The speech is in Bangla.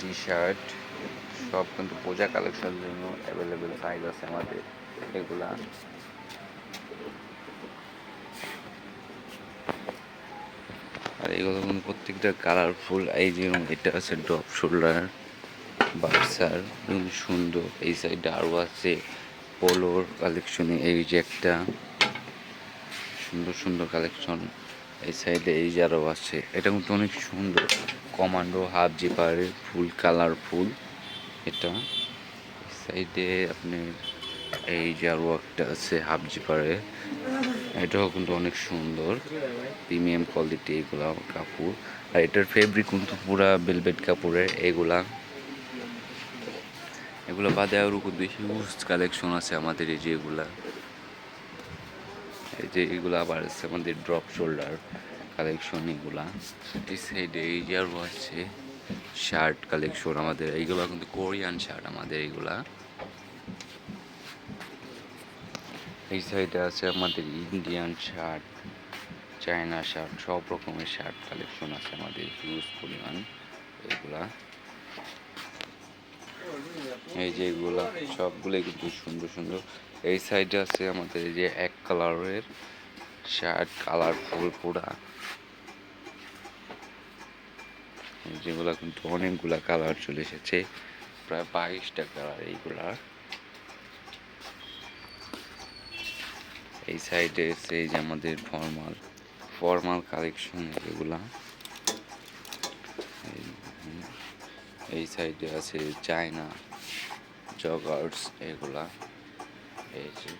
টি শার্ট সব কিন্তু পূজা কালেকশনের জন্য অ্যাভেলেবেল সাইজ আছে আমাদের এগুলা। আর এগুলো কিন্তু প্রত্যেকটা কালারফুল। এই যেরকম এটা আছে ড্রপ শোল্ডার বাক্সার সুন্দর। এই সাইডে আরও আছে পোলোর কালেকশনে। এই যে একটা সুন্দর সুন্দর কালেকশন। এই সাইডে এই যে আরও আছে, এটা কিন্তু অনেক সুন্দর। কমান্ডো হাফ জিপারে ফুল কালারফুল এটা। সাইডে আপনার এই যে আরও একটা আছে হাফ জিপারে, এটাও কিন্তু অনেক সুন্দর প্রিমিয়াম কোয়ালিটি এগুলা কাপড়। আর এটার ফেব্রিক কিন্তু পুরা ভেলভেট কাপড়ের। এগুলা বাদে আরও কিন্তু হিউজ কালেকশন আছে আমাদের। এই যে এগুলা আবার আছে আমাদের ড্রপ শোল্ডার কালেকশন এগুলা। এই সাইডে এই যে আরও আছে শার্ট কালেকশন আমাদের। এইগুলা কিন্তু কোরিয়ান শার্ট আমাদের এইগুলা। এই সাইডে আছে আমাদের ইন্ডিয়ান শার্ট, চায়না শার্ট, সব রকমের শার্ট কালেকশন আছে আমাদের হিউজ পরিমাণ এগুলা। এই যে এগুলা সবগুলোই কিন্তু সুন্দর সুন্দর। এই সাইডে আছে আমাদের এই যে এক কালারের শার্ট, কালারফুল পুরা। যেগুলা কিন্তু অনেকগুলা কালার চলে এসেছে, প্রায় 22টা কালার এইগুলা। এই সাইডে এসে এই যে আমাদের ফর্মাল কালেকশন এগুলা। এই সাইডে আছে চায়না জগার্স এগুলা। এই যে